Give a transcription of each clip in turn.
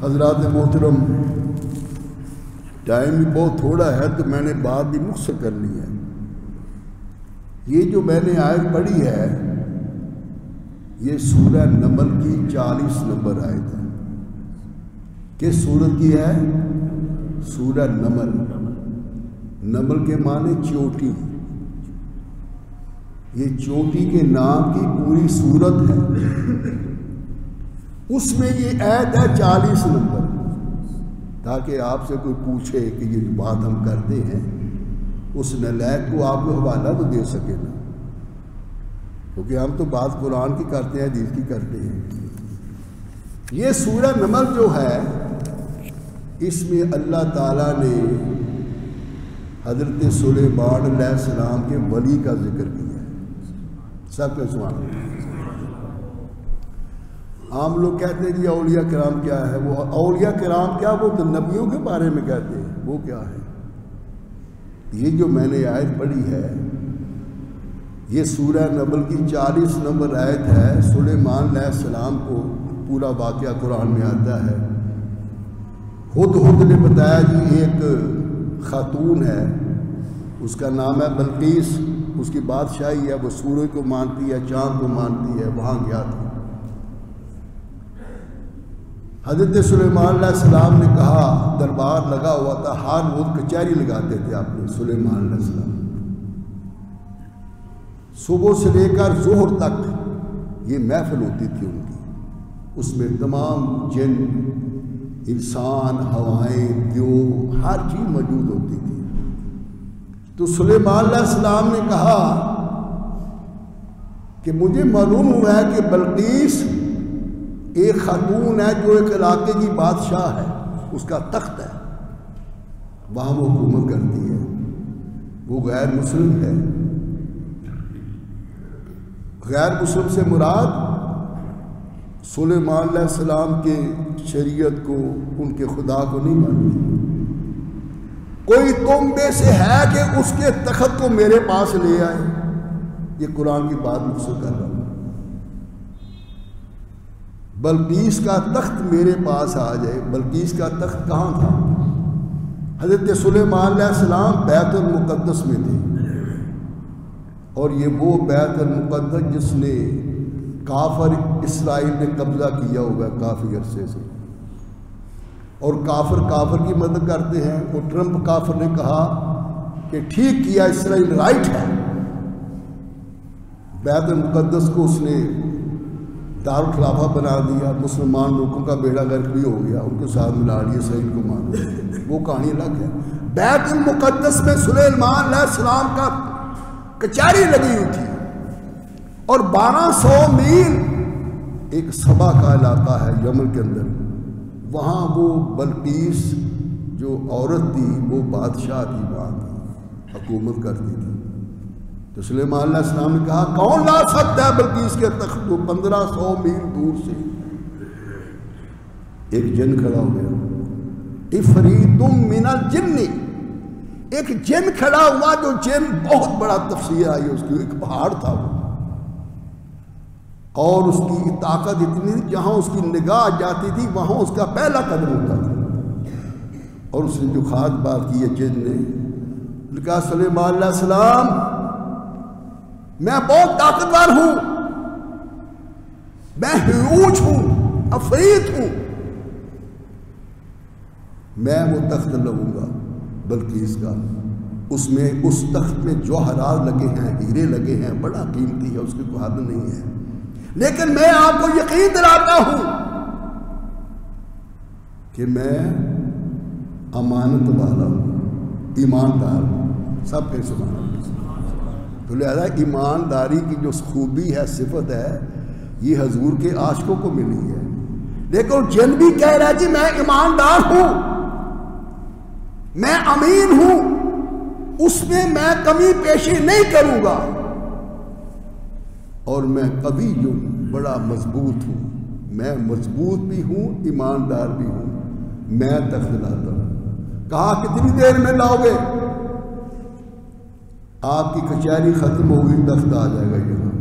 حضرات محترم، ٹائم بھی بہت تھوڑا ہے تو میں نے بات بھی مختصر کر لی ہے۔ یہ جو میں نے آیت پڑھی ہے یہ سورہ نمل کی 40 نمبر آیت ہے۔ کس سورت کی ہے؟ سورہ نمل۔ نمل کے معنی چوٹی، یہ چوٹی کے نام کی پوری سورت ہے، اس میں یہ آیت ہے 40 نمبر، تاکہ آپ سے کوئی پوچھے کہ یہ جو بات ہم کرتے ہیں اس نالائق کو آپ کو حوالہ تو دے سکے نا، کیونکہ ہم تو بات قرآن کی کرتے ہیں، حدیث کی کرتے ہیں۔ یہ سورہ نمل جو ہے اس میں اللہ تعالیٰ نے حضرت سلیمان علیہ السلام کے ولی کا ذکر کیا ہے۔ سب کے سبحان اللہ۔ عام لوگ کہتے ہیں جی اولیاء کرام کیا ہے؟ وہ اولیاء کرام کیا؟ وہ تو نبیوں کے بارے میں کہتے ہیں، وہ کیا ہے؟ یہ جو میں نے آیت پڑھی ہے یہ سورہ نمل کی 40 نمبر آیت ہے۔ سلیمان علیہ السلام کو پورا واقعہ قرآن میں آتا ہے۔ ہدہد نے بتایا جی ایک خاتون ہے، اس کا نام ہے بلقیس، اس کی بادشاہی ہے، وہ سورج کو مانتی ہے، چاند کو مانتی ہے، وہاں گیا تھا۔ حضرت سلیمان علیہ السلام نے کہا، دربار لگا ہوا تھا، ہر روز کچہری لگاتے تھے اپنے سلیمان علیہ السلام، صبح سے لے کر ظہر تک یہ محفل ہوتی تھی ان کی، اس میں تمام جن، انسان، ہوائیں، دیو، ہر چیز موجود ہوتی تھی۔ تو سلیمان علیہ السلام نے کہا کہ مجھے معلوم ہوا ہے کہ بلقیس ایک خاتون ہے جو ایک علاقے کی بادشاہ ہے، اس کا تخت ہے، وہاں وہ حکومت کرتی ہے، وہ غیر مسلم ہے۔ غیر مسلم سے مراد سلیمان علیہ السلام کے شریعت کو، ان کے خدا کو نہیں مانتی۔ کوئی تم میں سے ہے کہ اس کے تخت کو میرے پاس لے آئے؟ یہ قرآن کی بات مجھ سے کر رہا ہوں۔ بلقیس کا تخت میرے پاس آ جائے۔ بلقیس کا تخت کہاں تھا؟ حضرت سلیمان علیہ السلام بیت المقدس میں تھے، اور یہ وہ بیت المقدس جس نے کافر اسرائیل نے قبضہ کیا ہوا ہے کافی عرصے سے، اور کافر کی مدد کرتے ہیں۔ وہ ٹرمپ کافر نے کہا کہ ٹھیک کیا، اسرائیل رائٹ ہے، بیت المقدس کو اس نے دارالخلافہ بنا دیا، مسلمان لوگوں کا بیڑا غرق بھی ہو گیا، ان کے ساتھ ملا لیے، اسرائیل کو مانو، وہ کہانی الگ ہے۔ بیت المقدس میں سلیمان علیہ السلام کا کچہری لگی ہوئی تھی، اور 1200 میل ایک سبا کا علاقہ ہے یمن کے اندر، وہاں وہ بلقیس جو عورت تھی وہ بادشاہ تھی، وہاں کی حکومت کرتی تھی۔ تو سلیمان علیہ السلام نے کہا کون لا سکتا ہے بلقیس کے تخت کو؟ 1500 میل دور سے ایک جن کھڑا ہو گیا، عفریت من الجن، ایک جن کھڑا ہوا، جو جن بہت بڑا تفسیر آئی اس کی، ایک پہاڑ تھا وہ، اور اس کی طاقت اتنی تھی جہاں اس کی نگاہ جاتی تھی وہاں اس کا پہلا قدم ہوتا تھا۔ اور اس نے جو خاص بات کی ہے جن نے کہا سلیمان علیہ السلام میں بہت طاقتور ہوں، میں ہیوج ہوں، عفریت ہوں، میں وہ تخت لوں گا بلقیس کا، اس میں اس تخت میں جوہرات لگے ہیں، ہیرے لگے ہیں، بڑا قیمتی ہے، اس کی کوئی حد نہیں ہے، لیکن میں آپ کو یقین دلاتا ہوں کہ میں امانت والا ہوں، ایماندار ہوں۔ سب کے سبحان اللہ۔ تو لہذا ایمانداری کی جو خوبی ہے، صفت ہے، یہ حضور کے عاشقوں کو ملی ہے، لیکن جن بھی کہہ رہا ہے جی میں ایماندار ہوں، میں امین ہوں، اس میں میں کمی پیشی نہیں کروں گا، اور میں قوی جو بڑا مضبوط ہوں، میں مضبوط بھی ہوں، ایماندار بھی ہوں، میں تخت لاتا ہوں۔ کہا کتنی دیر میں لاؤ گے؟ آپ کی کچہری ختم ہوگی، تخت آ جائے گا یہاں۔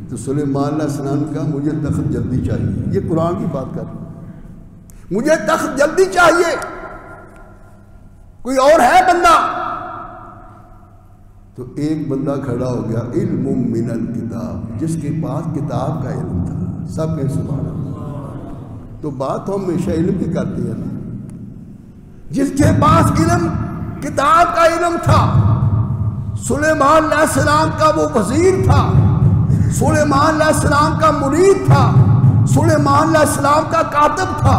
تو سلیمان علیہ السلام نے کہا مجھے تخت جلدی چاہیے، یہ قرآن کی بات کر رہا ہوں۔ مجھے تخت جلدی چاہیے، کوئی اور ہے بندہ؟ تو ایک بندہ کھڑا ہو گیا، علم من الکتاب، جس کے پاس کتاب کا علم تھا۔ سب کہیں سبحان اللہ۔ تو بات ہم ہمیشہ علم کی کرتے ہیں نا، جس کے پاس علم کتاب کا علم تھا۔ سلیمان علیہ السلام کا وہ وزیر تھا، سلیمان علیہ السلام کا مرید تھا، سلیمان علیہ السلام کا کاتب تھا،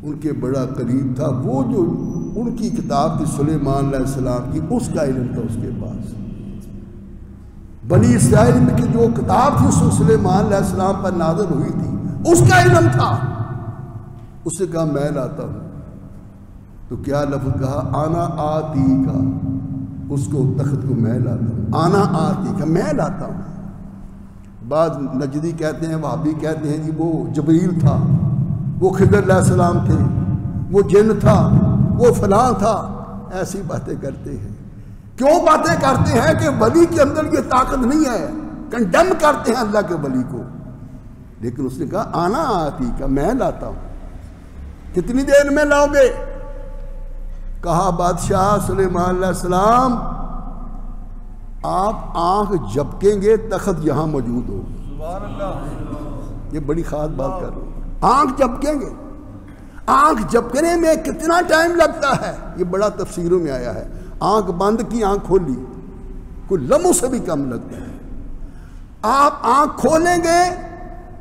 ان کے بڑا قریب تھا۔ وہ جو ان کی کتاب تھی سلیمان علیہ السلام کی، اس کا علم تھا اس کے پاس۔ بنی اسرائیل کی جو کتاب تھی اس سلیمان علیہ السلام پر نازل ہوئی تھی، اس کا علم تھا۔ اس نے کہا میں لاتا ہوں۔ تو کیا لفظ کہا؟ آنا آتی کا، اس کو تخت کو میں لاتا ہوں۔ آنا آتی کا، میں لاتا ہوں۔ بعض نجدی کہتے ہیں، وہابی کہتے ہیں جی وہ جبریل تھا، وہ خضر علیہ السلام تھے، وہ جن تھا، وہ فلاں تھا۔ ایسی باتیں کرتے ہیں۔ کیوں باتیں کرتے ہیں؟ کہ ولی کے اندر یہ طاقت نہیں ہے، کنڈم کرتے ہیں اللہ کے ولی کو۔ لیکن اس نے کہا آنا آتی کا، میں لاتا ہوں۔ کتنی دیر میں لاؤ گے؟ کہا بادشاہ سلیمان علیہ السلام آپ آنکھ جھپکیں گے تخت یہاں موجود ہو۔ سبحان اللہ، یہ بڑی خاص بات کر رہا ہوں۔ آنکھ جھپکیں گے، آنکھ جھپکنے میں کتنا ٹائم لگتا ہے یہ بڑا تفسیروں میں آیا ہے۔ آنکھ بند کی، آنکھ کھولی، کوئی لمحوں سے بھی کم لگتا ہے۔ آپ آنکھ کھولیں گے،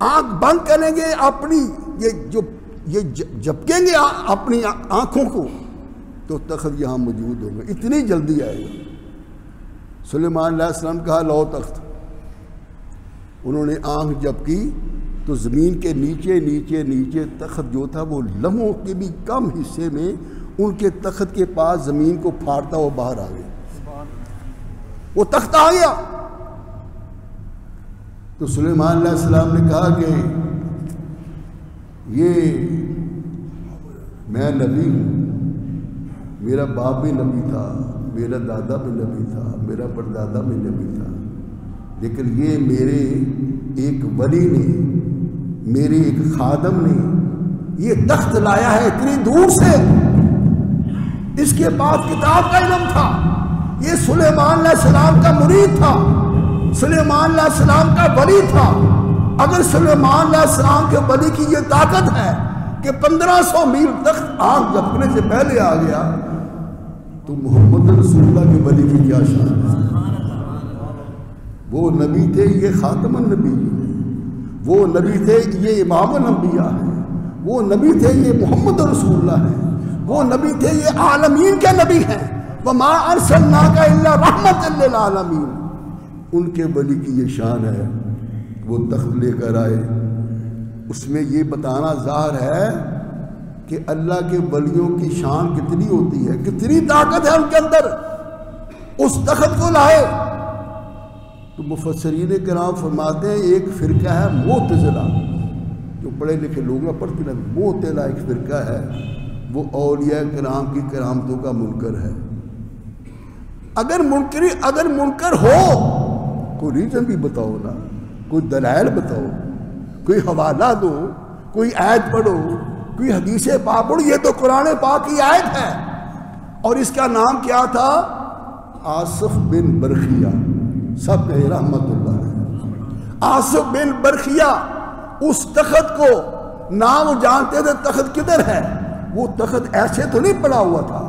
آنکھ بند کریں گے، اپنی یہ جھپکیں گے اپنی آنکھوں کو تو تخت یہاں موجود ہوگا، اتنی جلدی آئے گا۔ سلیمان علیہ السلام کہا لاؤ تخت۔ انہوں نے آنکھ جھپکی تو زمین کے نیچے نیچے نیچے تخت جو تھا وہ لمحوں کے بھی کم حصے میں ان کے تخت کے پاس زمین کو پھاڑتا ہوا باہر آ گیا، وہ تخت آ گیا۔ تو سلیمان علیہ السلام نے کہا کہ یہ میں نبی ہوں، میرا باپ بھی نبی تھا، میرا دادا بھی نبی تھا، میرا پردادا بھی نبی تھا، لیکن یہ میرے ایک ولی نے، میرے ایک خادم نے یہ تخت لایا ہے اتنی دور سے، اس کے پاس کتاب کا علم تھا، یہ سلیمان علیہ السلام کا مرید تھا، سلیمان علیہ السلام کا ولی تھا۔ اگر سلیمان علیہ السلام کے ولی کی یہ طاقت ہے کہ 1500 میل تخت آنکھ جھپکنے سے پہلے آ گیا، تو محمد رسول اللہ کے ولی کی کیا شان ہے؟ وہ نبی تھے، یہ خاتم النبی ہے، وہ نبی تھے، یہ امام الانبیاء ہے، وہ نبی تھے، یہ محمد رسول اللہ ہے، وہ نبی تھے، یہ عالمین کے نبی ہیں۔ وَمَا أَرْسَلْنَاكَ إِلَّا رَحْمَةً لِّلْعَالَمِينَ۔ ان کے ولی کی یہ شان ہے۔ وہ تخت لے کر آئے، اس میں یہ بتانا ظاہر ہے کہ اللہ کے ولیوں کی شان کتنی ہوتی ہے، کتنی طاقت ہے ان کے اندر۔ اس تخت کو لائے تو مفسرین کرام فرماتے ہیں ایک فرقہ ہے معتزلہ، جو پڑھے لکھے لوگ ہیں پڑھتے ہیں، معتزلہ ایک فرقہ ہے، وہ اولیاء کرام کی کرامتوں کا منکر ہے۔ اگر منکر ہو کوئی ریزن بھی بتاؤ نا، کوئی دلائل بتاؤ، کوئی حوالہ دو، کوئی آیت پڑھو، کوئی حدیث پاک پڑھو۔ یہ تو قرآن پاک کی آیت ہے، اور اس کا نام کیا تھا؟ آصف بن برخیہ، سب کہے رحمت اللہ علیہ۔ آصف بن برخیہ اس تخت کو نام جانتے تھے، تخت کدھر ہے؟ وہ تخت ایسے تو نہیں پڑا ہوا تھا،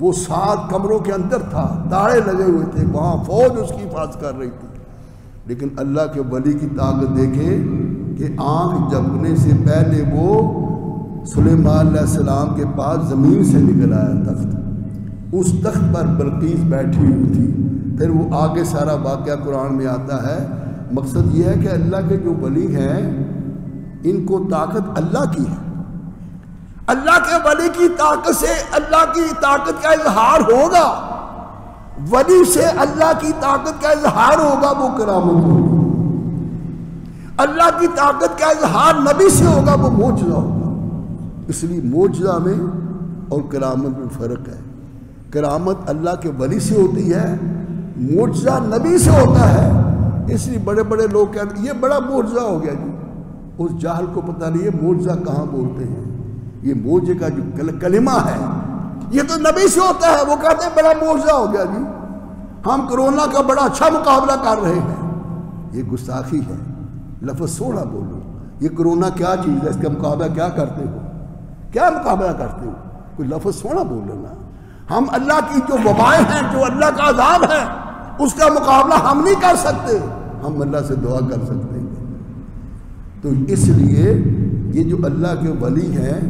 وہ 7 کمروں کے اندر تھا، تاڑے لگے ہوئے تھے، وہاں فوج اس کی حفاظت کر رہی تھی۔ لیکن اللہ کے ولی کی طاقت دیکھیں کہ آنکھ جھپکنے سے پہلے وہ سلیمان علیہ السلام کے پاس زمین سے نکل آیا تخت۔ اس تخت پر بلقیس بیٹھی ہوئی تھی۔ پھر وہ آگے سارا واقعہ قرآن میں آتا ہے۔ مقصد یہ ہے کہ اللہ کے جو ولی ہیں ان کو طاقت اللہ کی ہے، اللہ کے ولی کی طاقت سے اللہ کی طاقت کا اظہار ہوگا، ولی سے اللہ کی طاقت کا اظہار ہوگا، وہ کرامت ہوگی۔ اللہ کی طاقت کا اظہار نبی سے ہوگا، وہ معجزہ ہوگا۔ اس لیے معجزہ میں اور کرامت میں فرق ہے۔ کرامت اللہ کے ولی سے ہوتی ہے، معجزہ نبی سے ہوتا ہے۔ اس لیے بڑے بڑے لوگ کہتے ہیں یہ بڑا معجزہ ہو گیا جی، اس جاہل کو پتہ نہیں ہے معجزہ کہاں بولتے ہیں. یہ معجزے کا جو کلمہ ہے یہ تو نبی سے ہوتا ہے. وہ کہتے ہیں بڑا معجزہ ہو گیا جی، ہم کرونا کا بڑا اچھا مقابلہ کر رہے ہیں. یہ گستاخی ہے. لفظ سوڑا بولو. یہ کرونا کیا چیز ہے؟ اس کا مقابلہ کیا کرتے ہو؟ کیا مقابلہ کرتے ہو؟ کوئی لفظ سوڑا بول لینا. ہم اللہ کی جو وبائیں ہیں، جو اللہ کا عذاب ہے، اس کا مقابلہ ہم نہیں کر سکتے. ہم اللہ سے دعا کر سکتے ہیں. تو اس لیے یہ جو اللہ کے ولی ہیں،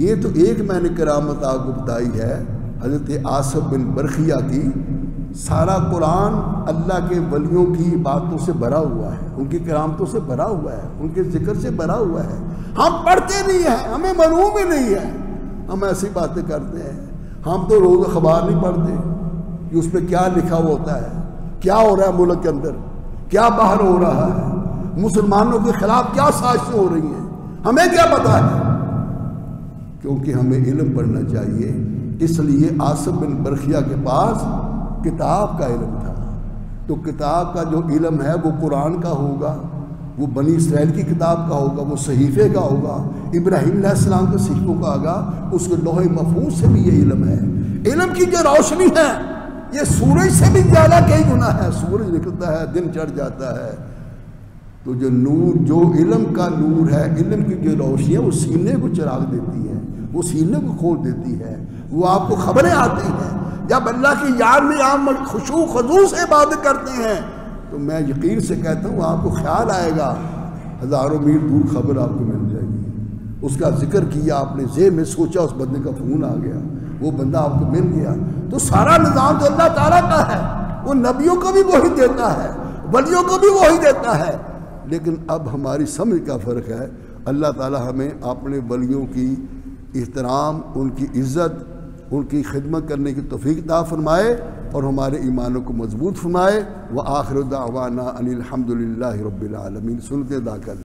یہ تو ایک میں نے کرامت آپ کو بتائی ہے حضرت آصف بن برخیہ کی. سارا قرآن اللہ کے ولیوں کی باتوں سے بھرا ہوا ہے، ان کی کرامتوں سے بھرا ہوا ہے، ان کے ذکر سے بھرا ہوا ہے. ہم پڑھتے نہیں ہیں، ہمیں معلوم ہی نہیں ہے. ہم ایسی باتیں کرتے ہیں. ہم تو روز اخبار نہیں پڑھتے کہ اس پہ کیا لکھا ہوا ہوتا ہے، کیا ہو رہا ہے ملک کے اندر، کیا باہر ہو رہا ہے، مسلمانوں کے خلاف کیا سازشیں ہو رہی ہیں. ہمیں کیا پتا ہے؟ کیونکہ ہمیں علم پڑھنا چاہیے. اس لیے آصف بن برخیہ کے پاس کتاب کا علم تھا. تو کتاب کا جو علم ہے وہ قرآن کا ہوگا، وہ بنی اسرائیل کی کتاب کا ہوگا، وہ صحیفے کا ہوگا، ابراہیم علیہ السلام کے صحیفوں کا ہوگا. اس کے لوح محفوظ سے بھی یہ علم ہے. علم کی جو روشنی ہے یہ سورج سے بھی زیادہ کئی گنا ہے. سورج نکلتا ہے، دن چڑھ جاتا ہے، تو جو نور، جو علم کا نور ہے، علم کی جو روشنی ہے وہ سینے کو چراغ دیتی ہے، وہ سینے کو کھول دیتی ہے. وہ آپ کو خبریں آتی ہیں. جب اللہ کی یاد میں آپ خشوع خضوع سے عبادت کرتے ہیں تو میں یقین سے کہتا ہوں آپ کو خیال آئے گا ہزاروں میل دور خبر آپ کو مل جائے گی. اس کا ذکر کیا آپ نے، ذہن میں سوچا، اس بندے کا فون آ گیا، وہ بندہ آپ کو مل گیا. تو سارا نظام تو اللہ تعالیٰ کا ہے. وہ نبیوں کو بھی وہی دیتا ہے، ولیوں کو بھی وہی دیتا ہے. لیکن اب ہماری سمجھ کا فرق ہے. اللہ تعالیٰ ہمیں اپنے ولیوں کی احترام، ان کی عزت، ان کی خدمت کرنے کی توفیق عطا فرمائے اور ہمارے ایمانوں کو مضبوط فرمائے. وآخر دعوانا ان الحمد للہ رب العالمین. سنتے ادا کر